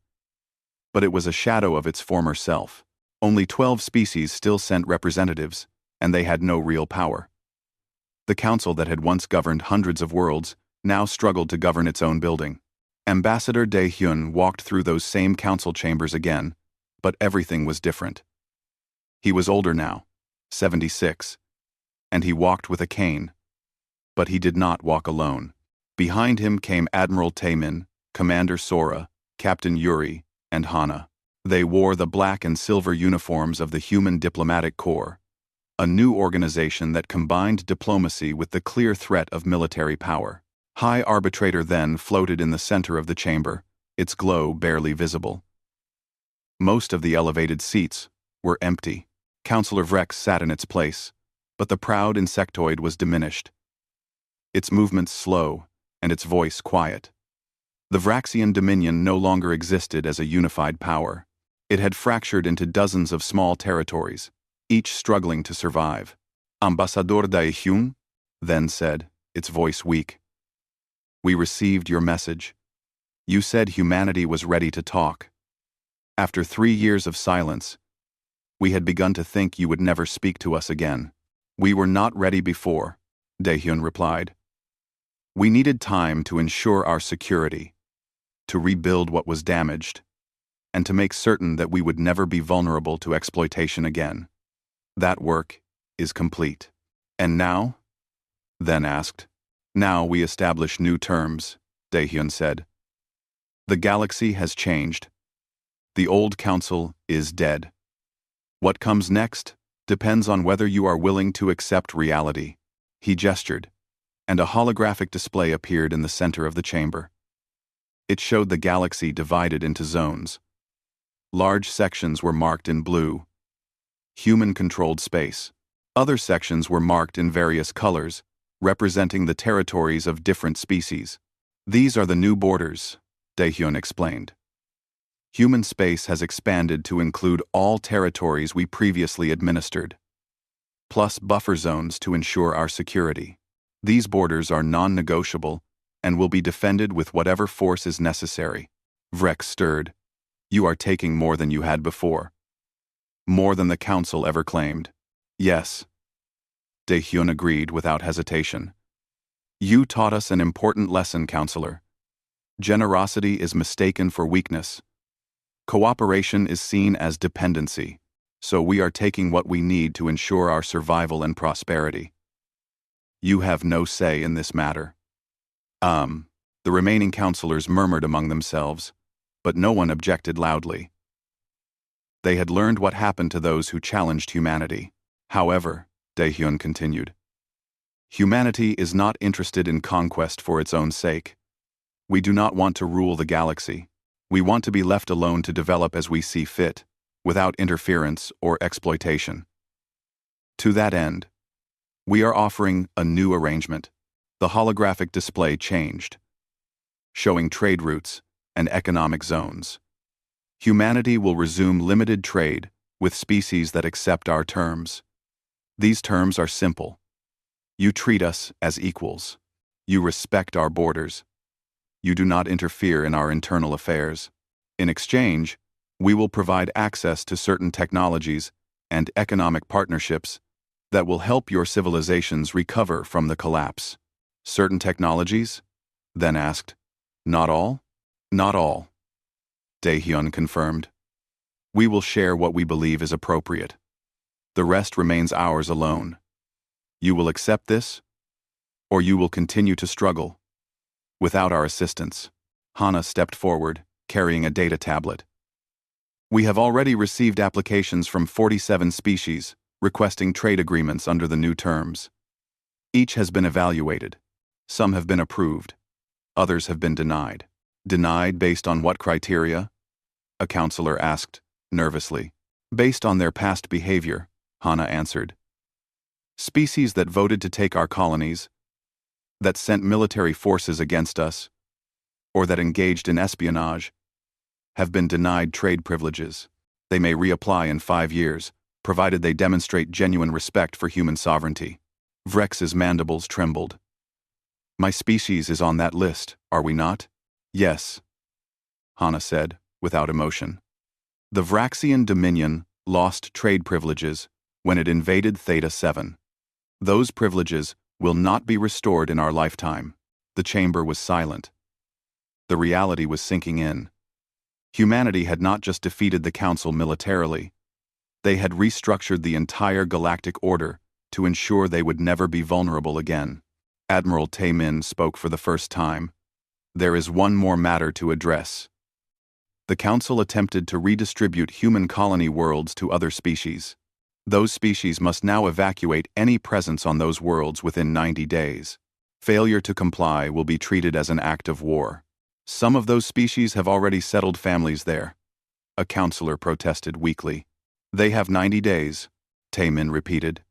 but it was a shadow of its former self. Only 12 species still sent representatives, and they had no real power. The council that had once governed hundreds of worlds now struggled to govern its own building. Ambassador Dae-hyun walked through those same council chambers again, but everything was different. He was older now, 76, and he walked with a cane. But he did not walk alone. Behind him came Admiral Taemin, Commander Sora, Captain Yuri, and Hana. They wore the black and silver uniforms of the Human Diplomatic Corps, a new organization that combined diplomacy with the clear threat of military power. High Arbitrator then floated in the center of the chamber, its glow barely visible. Most of the elevated seats were empty. Counselor Vrex sat in its place, but the proud insectoid was diminished, its movements slow and its voice quiet. The Vraxian dominion no longer existed as a unified power. It had fractured into dozens of small territories, each struggling to survive. "Ambassador Dae-hyun?" then said, its voice weak. We received your message. You said humanity was ready to talk. After 3 years of silence, we had begun to think you would never speak to us again. We were not ready before, Daehyun replied. We needed time to ensure our security, to rebuild what was damaged, and to make certain that we would never be vulnerable to exploitation again. That work is complete. And now? Then asked. Now we establish new terms, Daehyun said. The galaxy has changed. The old council is dead. What comes next depends on whether you are willing to accept reality. He gestured, and a holographic display appeared in the center of the chamber. It showed the galaxy divided into zones. Large sections were marked in blue, human-controlled space. Other sections were marked in various colors, representing the territories of different species. These are the new borders, Daehyun explained. Human space has expanded to include all territories we previously administered, plus buffer zones to ensure our security. These borders are non-negotiable and will be defended with whatever force is necessary. Vrex stirred. You are taking more than you had before. More than the council ever claimed. Yes. Daehyun agreed without hesitation. You taught us an important lesson, counselor. Generosity is mistaken for weakness. Cooperation is seen as dependency, so we are taking what we need to ensure our survival and prosperity. You have no say in this matter. The remaining counselors murmured among themselves, but no one objected loudly. They had learned what happened to those who challenged humanity. However, Daehyun continued, humanity is not interested in conquest for its own sake. We do not want to rule the galaxy. We want to be left alone to develop as we see fit, without interference or exploitation. To that end, we are offering a new arrangement. The holographic display changed, showing trade routes and economic zones. Humanity will resume limited trade with species that accept our terms. These terms are simple. You treat us as equals. You respect our borders. You do not interfere in our internal affairs. In exchange, we will provide access to certain technologies and economic partnerships that will help your civilizations recover from the collapse. Certain technologies? Then asked. Not all? Not all. Daehyun confirmed. We will share what we believe is appropriate. The rest remains ours alone. You will accept this, or you will continue to struggle. Without our assistance. Hana stepped forward, carrying a data tablet. We have already received applications from 47 species, requesting trade agreements under the new terms. Each has been evaluated. Some have been approved. Others have been denied. Denied based on what criteria? A counselor asked, nervously. Based on their past behavior, Hana answered. Species that voted to take our colonies, that sent military forces against us, or that engaged in espionage, have been denied trade privileges. They may reapply in 5 years, provided they demonstrate genuine respect for human sovereignty. Vrex's mandibles trembled. My species is on that list, are we not? Yes, Hana said, without emotion. The Vraxian Dominion lost trade privileges when it invaded Theta 7. Those privileges will not be restored in our lifetime. The chamber was silent. The reality was sinking in. Humanity had not just defeated the Council militarily. They had restructured the entire galactic order to ensure they would never be vulnerable again. Admiral Taemin spoke for the first time. There is one more matter to address. The Council attempted to redistribute human colony worlds to other species. Those species must now evacuate any presence on those worlds within 90 days. Failure to comply will be treated as an act of war. Some of those species have already settled families there. A counselor protested weakly. They have 90 days, Taemin repeated.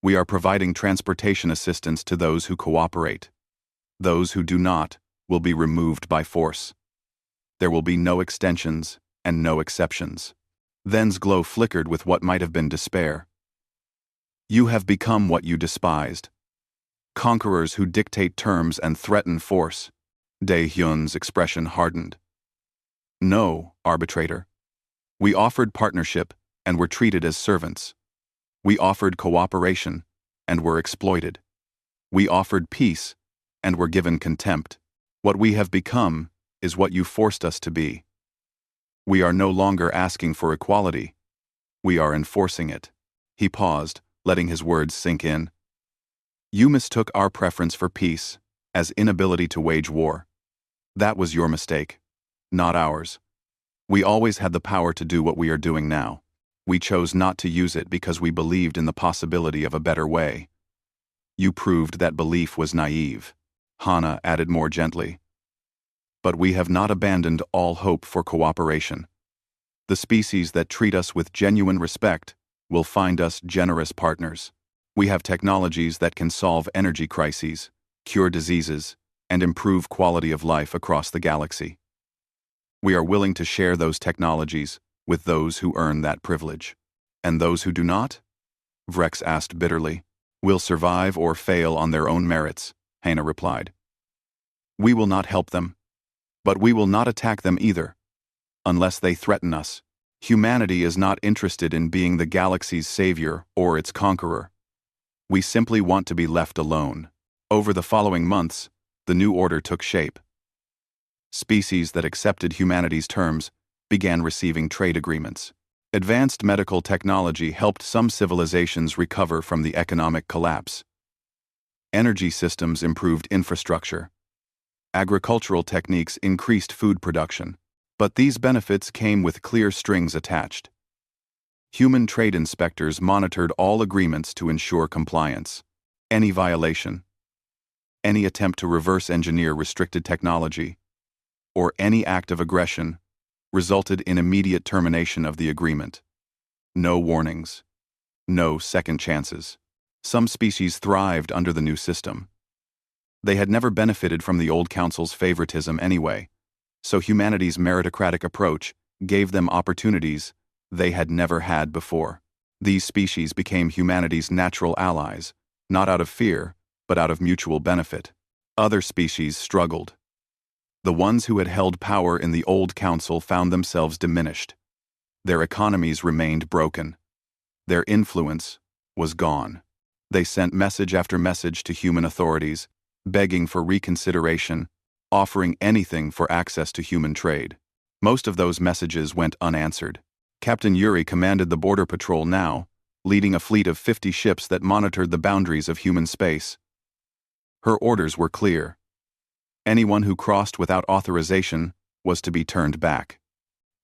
We are providing transportation assistance to those who cooperate. Those who do not will be removed by force. There will be no extensions and no exceptions. Then's glow flickered with what might have been despair. You have become what you despised. Conquerors who dictate terms and threaten force. Dae-hyun's expression hardened. No, arbitrator. We offered partnership and were treated as servants. We offered cooperation and were exploited. We offered peace and were given contempt. What we have become is what you forced us to be. We are no longer asking for equality. We are enforcing it. He paused, letting his words sink in. You mistook our preference for peace as inability to wage war. That was your mistake, not ours. We always had the power to do what we are doing now. We chose not to use it because we believed in the possibility of a better way. You proved that belief was naive, Hana added more gently. But we have not abandoned all hope for cooperation. The species that treat us with genuine respect will find us generous partners. We have technologies that can solve energy crises, cure diseases, and improve quality of life across the galaxy. We are willing to share those technologies with those who earn that privilege. And those who do not? Vrex asked bitterly. Will survive or fail on their own merits, Hana replied. We will not help them. But we will not attack them either. Unless they threaten us. Humanity is not interested in being the galaxy's savior or its conqueror. We simply want to be left alone. Over the following months, the new order took shape. Species that accepted humanity's terms began receiving trade agreements. Advanced medical technology helped some civilizations recover from the economic collapse. Energy systems improved infrastructure. Agricultural techniques increased food production. But these benefits came with clear strings attached. Human trade inspectors monitored all agreements to ensure compliance. Any violation, any attempt to reverse engineer restricted technology, or any act of aggression resulted in immediate termination of the agreement. No warnings. No second chances. Some species thrived under the new system. They had never benefited from the old council's favoritism anyway, so humanity's meritocratic approach gave them opportunities they had never had before. These species became humanity's natural allies, not out of fear, but out of mutual benefit. Other species struggled. The ones who had held power in the old council found themselves diminished. Their economies remained broken. Their influence was gone. They sent message after message to human authorities, begging for reconsideration, offering anything for access to human trade. Most of those messages went unanswered. Captain Yuri commanded the Border Patrol now, leading a fleet of 50 ships that monitored the boundaries of human space. Her orders were clear. Anyone who crossed without authorization was to be turned back.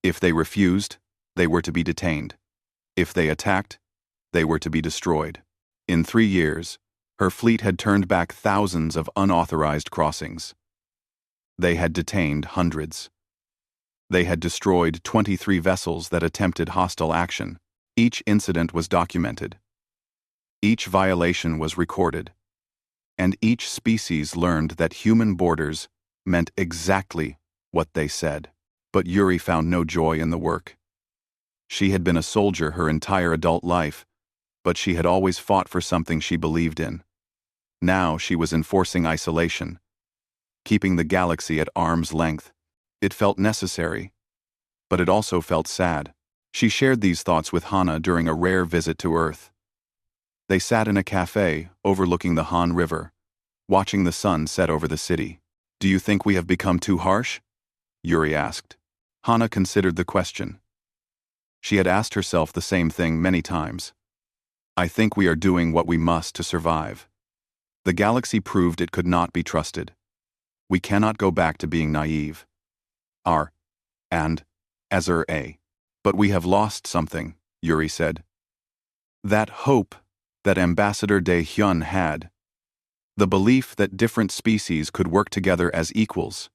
If they refused, they were to be detained. If they attacked, they were to be destroyed. In 3 years, her fleet had turned back thousands of unauthorized crossings. They had detained hundreds. They had destroyed 23 vessels that attempted hostile action. Each incident was documented. Each violation was recorded. And each species learned that human borders meant exactly what they said. But Yuri found no joy in the work. She had been a soldier her entire adult life, but she had always fought for something she believed in. Now she was enforcing isolation, keeping the galaxy at arm's length. It felt necessary, but it also felt sad. She shared these thoughts with Hana during a rare visit to Earth. They sat in a cafe overlooking the Han River, watching the sun set over the city. Do you think we have become too harsh? Yuri asked. Hana considered the question. She had asked herself the same thing many times. I think we are doing what we must to survive. The galaxy proved it could not be trusted. We cannot go back to being naive. But we have lost something, Yuri said. That hope that Ambassador Dae-hyun had. The belief that different species could work together as equals.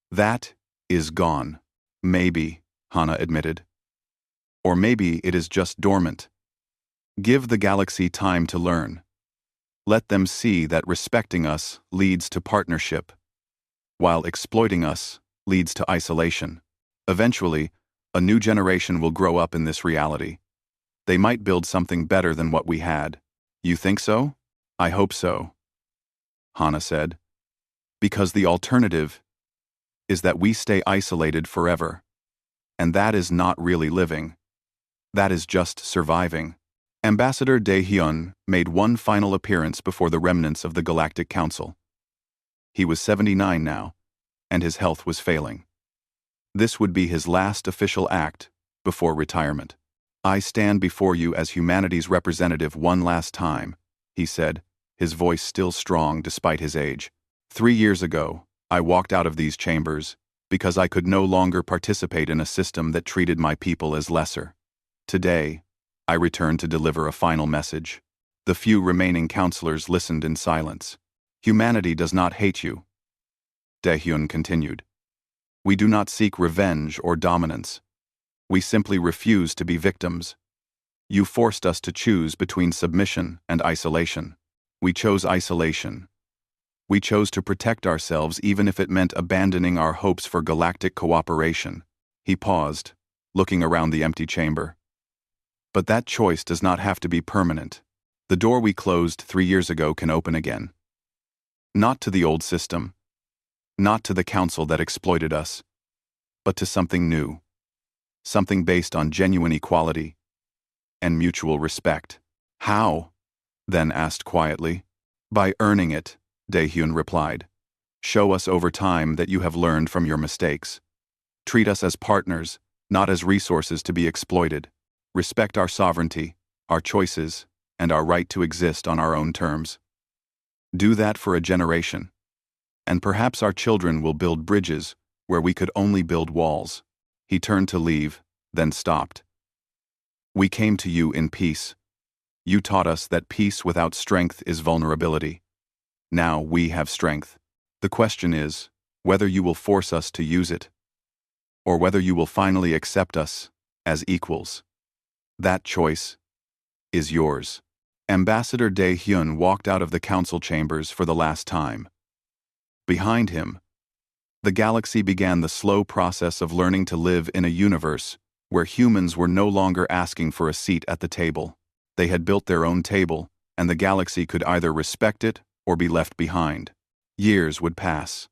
That is gone. Maybe, Hana admitted. Or maybe it is just dormant. Give the galaxy time to learn. Let them see that respecting us leads to partnership, while exploiting us leads to isolation. Eventually, a new generation will grow up in this reality. They might build something better than what we had. You think so? I hope so. Hana said. Because the alternative is that we stay isolated forever. And that is not really living. That is just surviving. Ambassador Daehyun made one final appearance before the remnants of the Galactic Council. He was 79 now, and his health was failing. This would be his last official act before retirement. I stand before you as humanity's representative one last time, he said, his voice still strong despite his age. 3 years ago, I walked out of these chambers because I could no longer participate in a system that treated my people as lesser. Today, I return to deliver a final message. The few remaining counselors listened in silence. Humanity does not hate you, Daehyun continued. We do not seek revenge or dominance. We simply refuse to be victims. You forced us to choose between submission and isolation. We chose isolation. We chose to protect ourselves even if it meant abandoning our hopes for galactic cooperation. He paused, looking around the empty chamber. But that choice does not have to be permanent. The door we closed 3 years ago can open again. Not to the old system, not to the council that exploited us, but to something new. Something based on genuine equality and mutual respect. How? Then asked quietly. By earning it, Daehyun replied. Show us over time that you have learned from your mistakes. Treat us as partners, not as resources to be exploited. Respect our sovereignty, our choices, and our right to exist on our own terms. Do that for a generation. And perhaps our children will build bridges where we could only build walls. He turned to leave, then stopped. We came to you in peace. You taught us that peace without strength is vulnerability. Now we have strength. The question is whether you will force us to use it, or whether you will finally accept us as equals. That choice is yours. Ambassador Daehyun walked out of the council chambers for the last time. Behind him, the galaxy began the slow process of learning to live in a universe where humans were no longer asking for a seat at the table. They had built their own table, and the galaxy could either respect it or be left behind. Years would pass.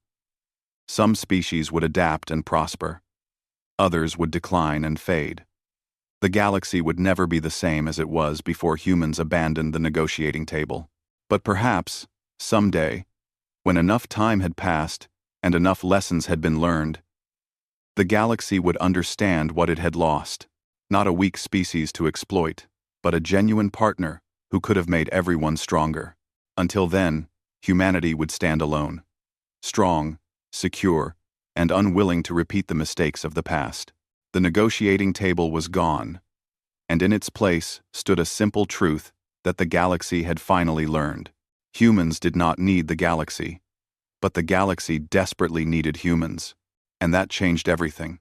Some species would adapt and prosper. Others would decline and fade. The galaxy would never be the same as it was before humans abandoned the negotiating table. But perhaps, someday, when enough time had passed and enough lessons had been learned, the galaxy would understand what it had lost. Not a weak species to exploit, but a genuine partner who could have made everyone stronger. Until then, humanity would stand alone, strong, secure, and unwilling to repeat the mistakes of the past. The negotiating table was gone, and in its place stood a simple truth that the galaxy had finally learned. Humans did not need the galaxy, but the galaxy desperately needed humans, and that changed everything.